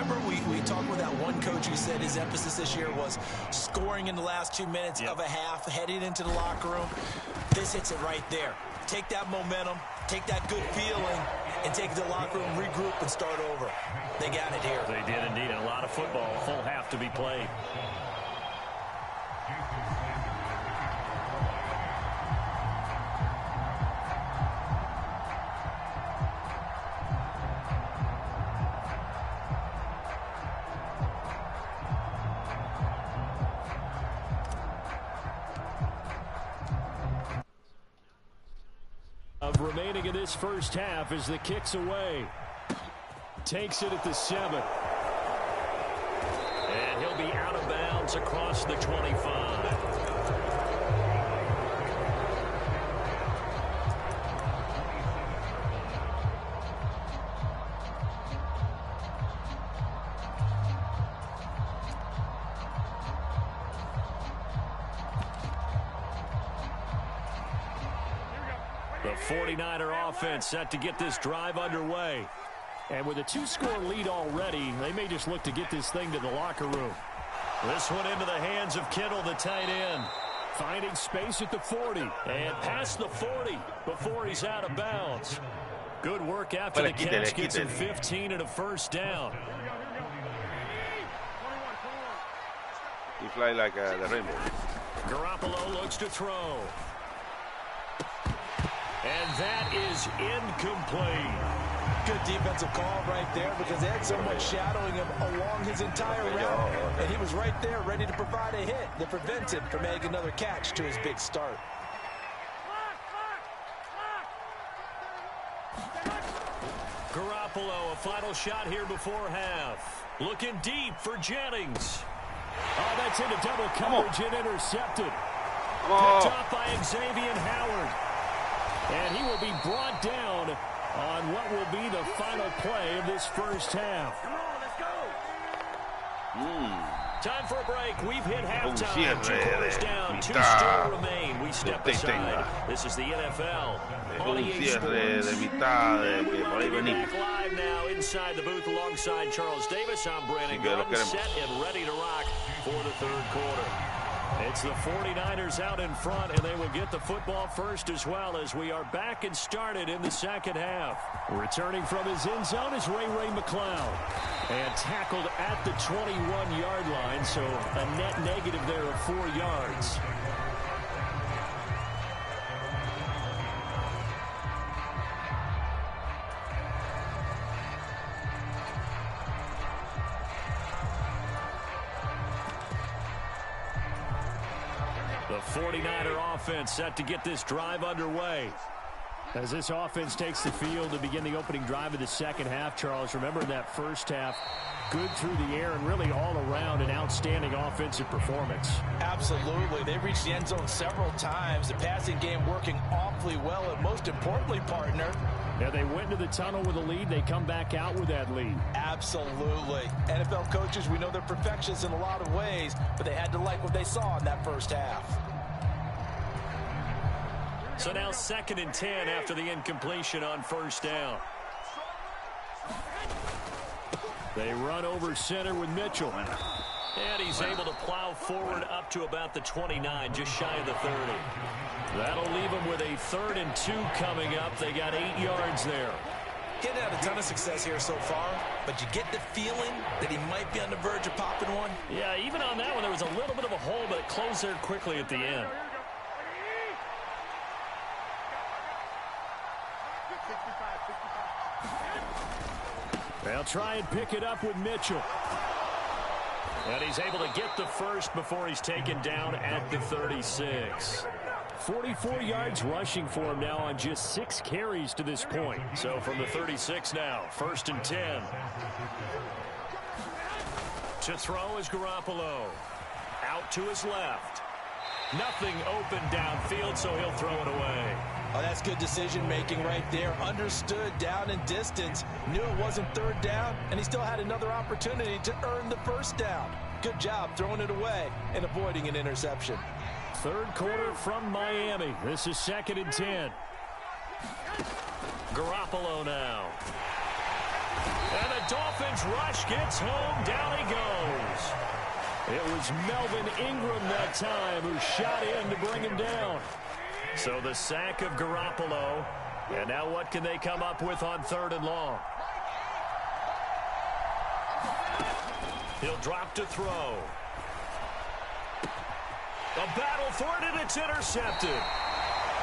remember we talked with that one coach who said his emphasis this year was scoring in the last 2 minutes of a half, heading into the locker room. This hits it right there. Take that momentum, take that good feeling, and take it to the locker room, regroup, and start over. They got it here. They did indeed. A lot of football, full half to be played. Remaining in this first half as the kick's away. Takes it at the 7. And he'll be out of bounds across the 25. The 49er offense set to get this drive underway. And with a 2-score lead already, they may just look to get this thing to the locker room. This one into the hands of Kittle, the tight end. Finding space at the 40. And past the 40 before he's out of bounds. Good work after the catch. Gets him 15 and a first down. He fly like the rainbow. Garoppolo looks to throw. And that is incomplete. Good defensive call right there because they had someone shadowing him along his entire route. And he was right there ready to provide a hit that prevents him from making another catch to his big start. Garoppolo, a final shot here before half. Looking deep for Jennings. Oh, that's into double coverage and intercepted. Picked up by Xavier Howard. And he will be brought down on what will be the final play of this first half. Come on, let's go. Time for a break. We've hit halftime. 2 quarters down. 2 still remain. We step aside. This is the NFL. On EA Sports. We're back live now inside the booth alongside Charles Davis. I'm Brandon Gordon, set and ready to rock for the third quarter. It's the 49ers out in front, and they will get the football first as well as we are back and started in the second half. Returning from his end zone is Ray McCloud. And tackled at the 21-yard line, so a net negative there of 4 yards. The 49er offense set to get this drive underway. As this offense takes the field to begin the opening drive of the second half, Charles, remember in that first half, good through the air and really all around an outstanding offensive performance. Absolutely. They reached the end zone several times. The passing game working awfully well, and most importantly, partner. Yeah, they went to the tunnel with a lead. They come back out with that lead. Absolutely. NFL coaches, we know they're perfectionists in a lot of ways, but they had to like what they saw in that first half. So now 2nd and 10 after the incompletion on first down. They run over center with Mitchell. And he's able to plow forward up to about the 29, just shy of the 30. That'll leave him with a 3rd and 2 coming up. They got 8 yards there. Getting had a ton of success here so far, but you get the feeling that he might be on the verge of popping one. Yeah, even on that one, there was a little bit of a hole, but it closed there quickly at the end. They'll try and pick it up with Mitchell. And he's able to get the first before he's taken down at the 36. 44 yards rushing for him now on just 6 carries to this point. So from the 36 now, 1st and 10. To throw is Garoppolo. Out to his left. Nothing open downfield, so he'll throw it away. Oh, that's good decision-making right there. Understood down and distance. Knew it wasn't 3rd down, and he still had another opportunity to earn the 1st down. Good job throwing it away and avoiding an interception. 3rd quarter from Miami. This is 2nd and 10. Garoppolo now. And the Dolphins Lions rush, gets home, down he goes. It was Melvin Ingram that time who shot in to bring him down. So the sack of Garoppolo. And now what can they come up with on 3rd and long? He'll drop to throw. A battle for it, and it's intercepted.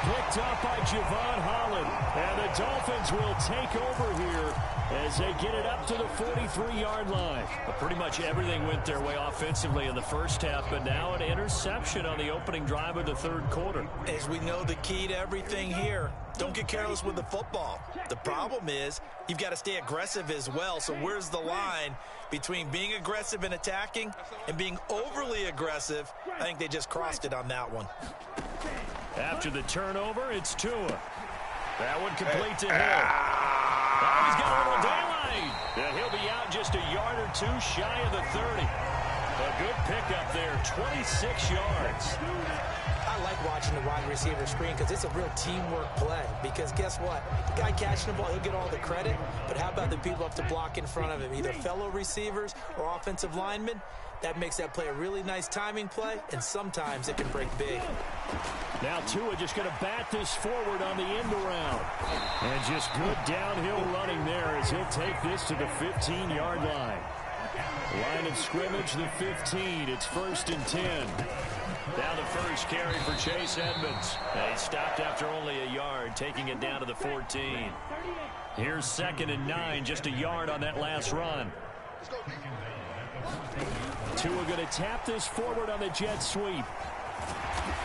Picked up by Javon Holland. And the Dolphins will take over here as they get it up to the 43-yard line. But pretty much everything went their way offensively in the first half, but now an interception on the opening drive of the 3rd quarter. As we know, the key to everything here, don't get careless with the football. The problem is you've got to stay aggressive as well. So where's the line between being aggressive and attacking and being overly aggressive? I think they just crossed it on that one. After the turnover, it's Tua. That one complete to Hill. Oh, he's got a little daylight. And he'll be out just a yard or two shy of the 30. A good pickup there, 26 yards. I like watching the wide receiver screen because it's a real teamwork play. Because guess what? The guy catching the ball, he'll get all the credit. But how about the people up to block in front of him, either fellow receivers or offensive linemen? That makes that play a really nice timing play, and sometimes it can break big. Now Tua just going to bat this forward on the end around. And just good downhill running there as he'll take this to the 15-yard line. Line of scrimmage, the 15. It's 1st and 10. Now the first carry for Chase Edmonds. And he stopped after only a yard, taking it down to the 14. Here's 2nd and 9, just a yard on that last run. Tua going to tap this forward on the jet sweep.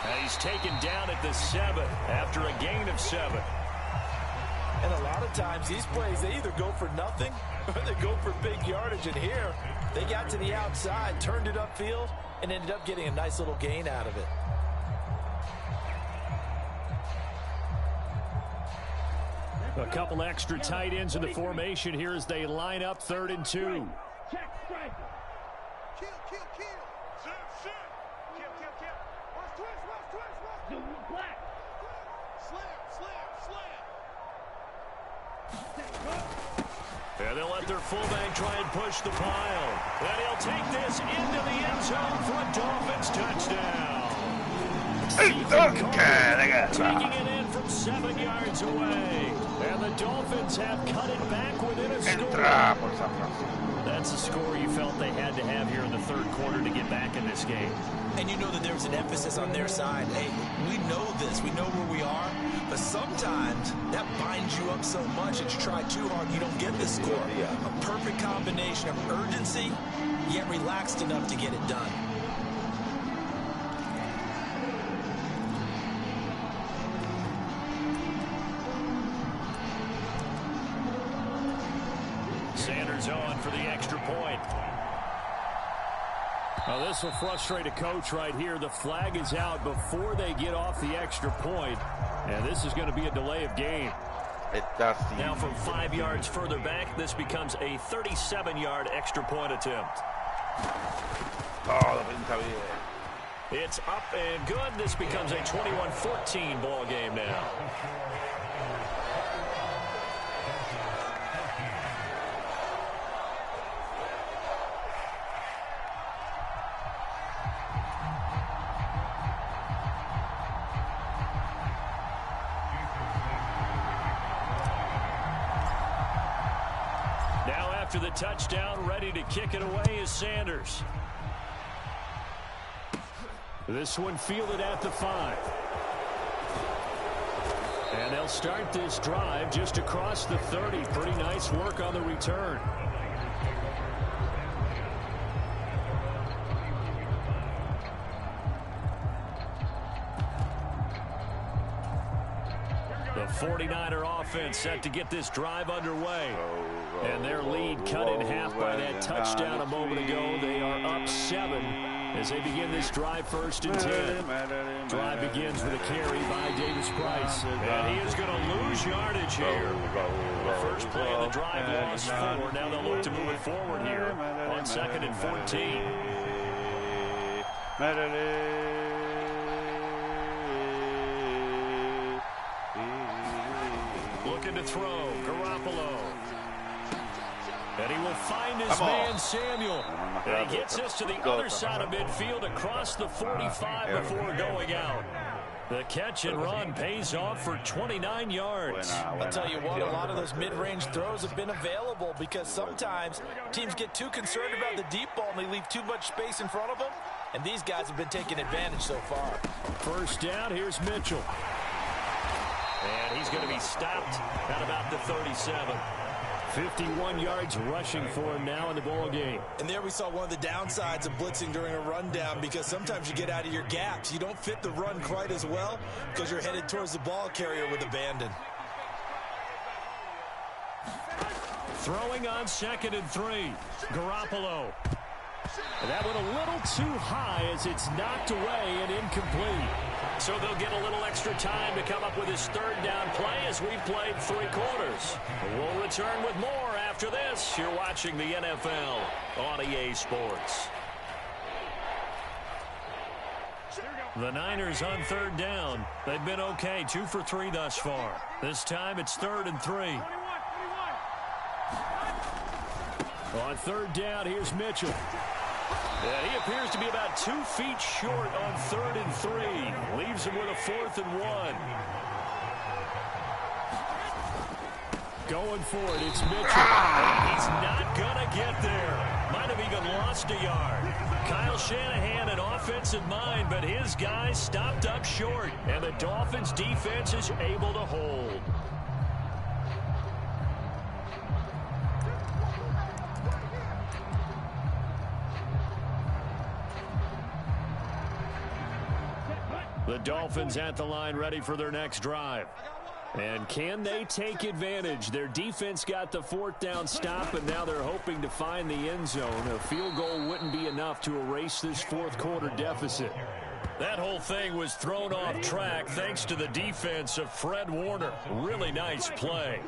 And he's taken down at the 7 after a gain of 7. And a lot of times these plays, they either go for nothing or they go for big yardage. And here, they got to the outside, turned it upfield, and ended up getting a nice little gain out of it. A couple extra tight ends in the formation here as they line up 3rd and 2. And they'll let their fullback try and push the pile. And he'll take this into the end zone for a Dolphins touchdown. Taking it in from 7 yards away. And the Dolphins have cut it back within a score. That's the score you felt they had to have here in the 3rd quarter to get back in this game. And you know that there's an emphasis on their side. Hey, we know this. We know where we are. But sometimes that binds you up so much that you try too hard, you don't get this score. A perfect combination of urgency, yet relaxed enough to get it done. Sanders on for the extra point. Now this will frustrate a coach right here. The flag is out before they get off the extra point. And this is going to be a delay of game. Now from 5 yards further back, this becomes a 37-yard extra point attempt. It's up and good. This becomes a 21-14 ball game now. After the touchdown, ready to kick it away is Sanders. This one fielded at the 5. And they'll start this drive just across the 30. Pretty nice work on the return. The 49er offense set to get this drive underway. And their lead cut in half by that touchdown a moment ago. They are up 7 as they begin this drive 1st and 10. Drive begins with a carry by Davis Price. And he is going to lose yardage here. The first play of the drive lost 4. Now they'll look to move it forward here on 2nd and 14. Looking to throw, Garoppolo. And he will find his man, Samuel. And he gets us to the other side of midfield across the 45 before going out. The catch and run pays off for 29 yards. I'll tell you what, a lot of those mid-range throws have been available because sometimes teams get too concerned about the deep ball and they leave too much space in front of them. And these guys have been taking advantage so far. First down, here's Mitchell. And he's going to be stopped at about the 37. 51 yards rushing for him now in the ball game. And there we saw one of the downsides of blitzing during a rundown, because sometimes you get out of your gaps. You don't fit the run quite as well because you're headed towards the ball carrier with abandon. Throwing on 2nd and 3. Garoppolo. And that went a little too high as it's knocked away and incomplete. So they'll get a little extra time to come up with his 3rd down play as we've played 3 quarters. We'll return with more after this. You're watching the NFL on EA Sports. The Niners on 3rd down. They've been okay, 2 for 3 thus far. This time it's 3rd and 3. On 3rd down, here's Mitchell. And he appears to be about 2 feet short on 3rd and 3. Leaves him with a 4th and 1. Going for it, it's Mitchell. And he's not going to get there. Might have even lost a yard. Kyle Shanahan an offensive mind, but his guys stopped up short. And the Dolphins defense is able to hold. The Dolphins at the line ready for their next drive. And can they take advantage? Their defense got the 4th down stop, and now they're hoping to find the end zone. A field goal wouldn't be enough to erase this 4th quarter deficit. That whole thing was thrown off track thanks to the defense of Fred Warner. Really nice play.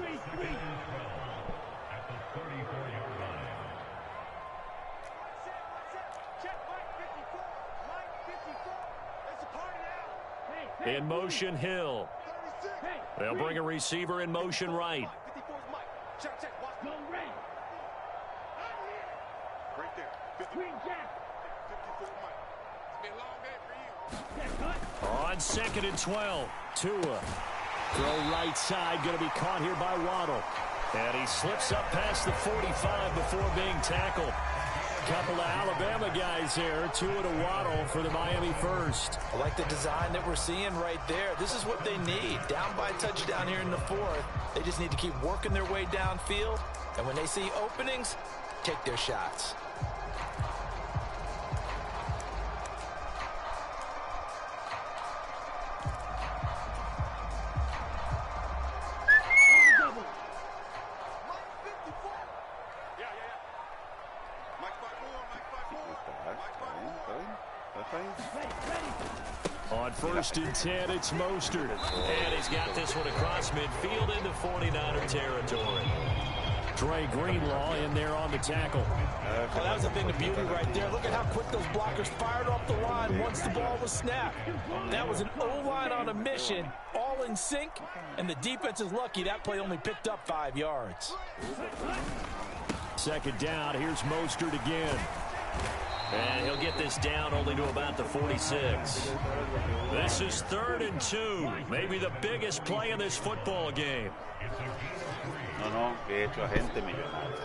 In motion, Hill. They'll bring a receiver in motion right. On 2nd and 12, Tua. Throw right side, going to be caught here by Waddle. And he slips up past the 45 before being tackled. Couple of Alabama guys there, Tua to Waddle for the Miami first. I like the design that we're seeing right there. This is what they need. Down by a touchdown here in the 4th. They just need to keep working their way downfield. And when they see openings, take their shots. On 1st and 10, it's Mostert. And he's got this one across midfield into 49er territory. Trey Greenlaw in there on the tackle. Well, that was a thing of beauty right there. Look at how quick those blockers fired off the line once the ball was snapped. That was an O-line on a mission, all in sync, and the defense is lucky that play only picked up 5 yards. 2nd down, here's Mostert again. And he'll get this down only to about the 46. This is 3rd and 2. Maybe the biggest play in this football game. No, que he hecho a gente millonaria.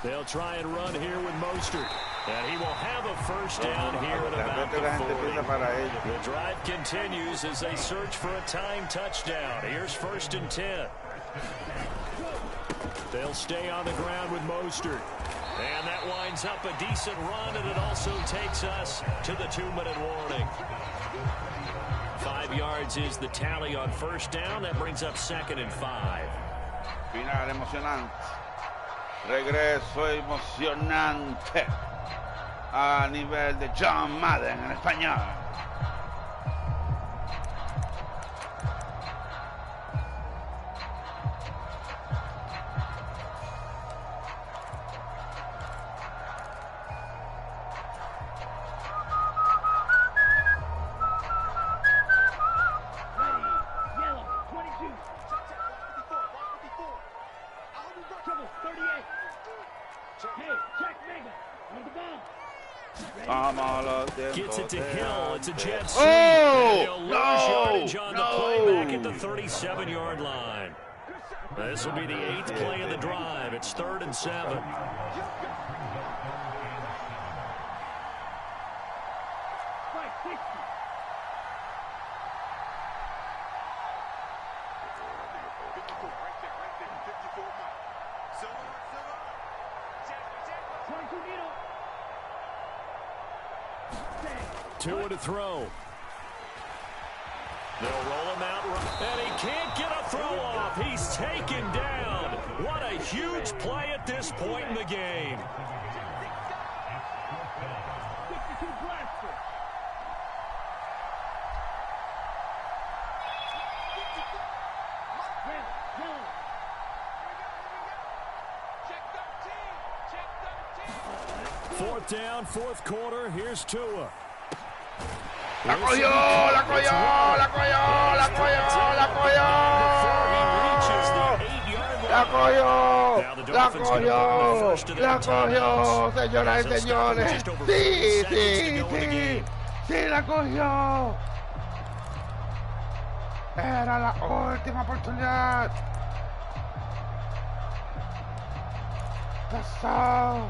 They'll try and run here with Mostert. And he will have a first down here at about the 40. The drive continues as they search for a tying touchdown. Here's 1st and 10. They'll stay on the ground with Mostert. And that winds up a decent run, and it also takes us to the 2-minute warning. 5 yards is the tally on 1st down. That brings up 2nd and 5. Final emocionante. Regreso emocionante a nivel de Jonh MAdden en español. Gets it to Hill. It's a jet sweep. Oh! Yardage on the play back at the 37-yard line. This will be the 8th play of the drive. It's 3rd and 7. Two to throw. They'll roll him out, and he can't get a throw off. He's taken down. What a huge play at this point in the game. Fourth down, 4th quarter. Here's Tua. La cogió, la cogió, la cogió, la cogió, la cogió. La cogió, la cogió, la cogió, señoras y señores. Sí, sí, sí, sí la cogió. Era la última oportunidad. Pasó.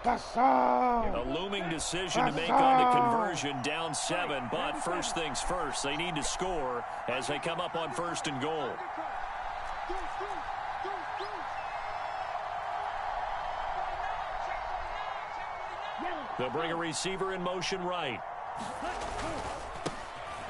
A looming decision to make on the conversion, down 7, but first things first, they need to score as they come up on 1st and goal. They'll bring a receiver in motion right.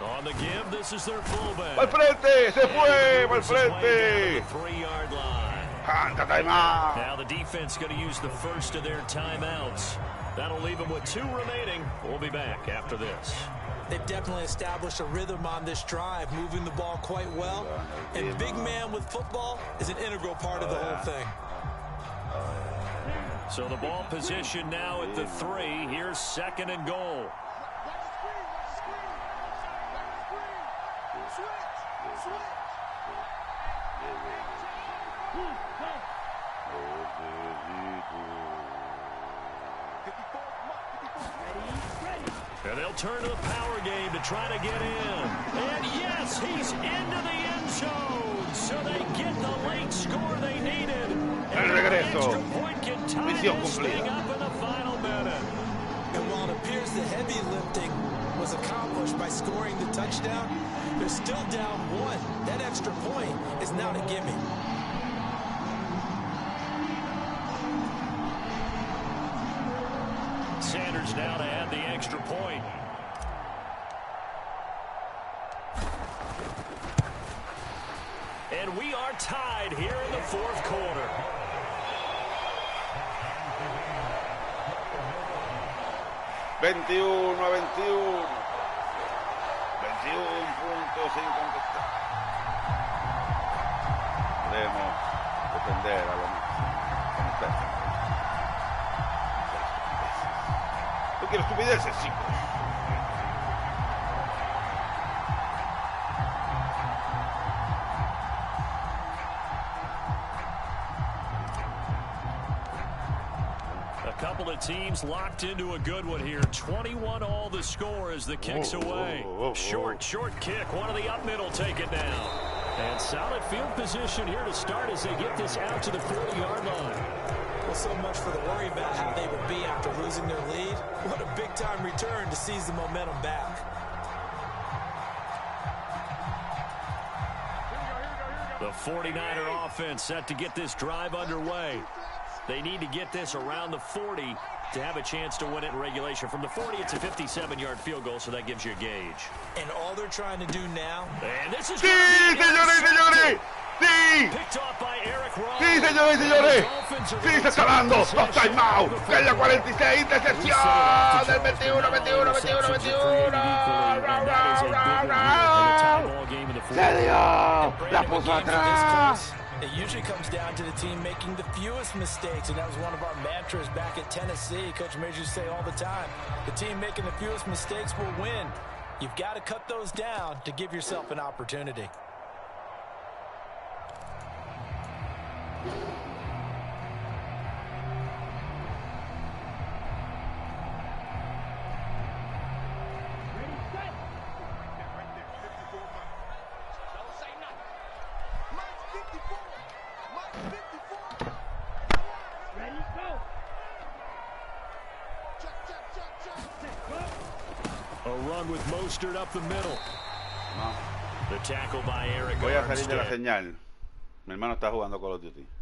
On the give, this is their fullback. ¡Al frente! ¡Se fue! ¡Al frente! 3-yard line. Now the defense going to use the first of their timeouts. That'll leave them with 2 remaining. We'll be back after this. They've definitely established a rhythm on this drive, moving the ball quite well. And big man with football is an integral part of the whole thing. So the ball position now at the 3. Here's 2nd and goal. And they'll turn to the power game to try to get in. And yes, he's into the end zone. So they get the late score they needed. And the extra point can tie this thing up in the final minute. And while it appears the heavy lifting was accomplished by scoring the touchdown, they're still down 1. That extra point is not a gimme. Sanders now to add the extra point. And we are tied here in the 4th quarter. ¡21 a 21! 21 puntos sin contestar. Debemos defender a lo más. No quiero estupideces, chicos. A couple of teams locked into a good one here. 21 all the score as the kick's away. Short kick. One of the up middle take it down. And solid field position here to start as they get this out to the 40-yard line. Well, so much for the worry about how they would be after losing their lead. What a big-time return to seize the momentum back. The 49er offense set to get this drive underway. They need to get this around the 40 to have a chance to win it in regulation. From the 40, it's a 57-yard field goal, so that gives you a gauge. And all they're trying to do now... And this is... ¡Sí, señores! ¡Sí! Picked off by Eric Rowe. ¡Sí, señores y señores! ¡Sí, se está dando! ¡Dos timeouts! ¡En la 46! ¡Intercepción! ¡Del 21, 21, 21, 21! ¡Se dio! ¡La puso atrás! It usually comes down to the team making the fewest mistakes, and that was one of our mantras back at Tennessee. Coach Major used to say all the time, the team making the fewest mistakes will win. You've got to cut those down to give yourself an opportunity. A run with Mostert up the middle. No. The tackle by Eric Voy a salir de la Armstead. señal. Mi hermano está jugando Call of Duty.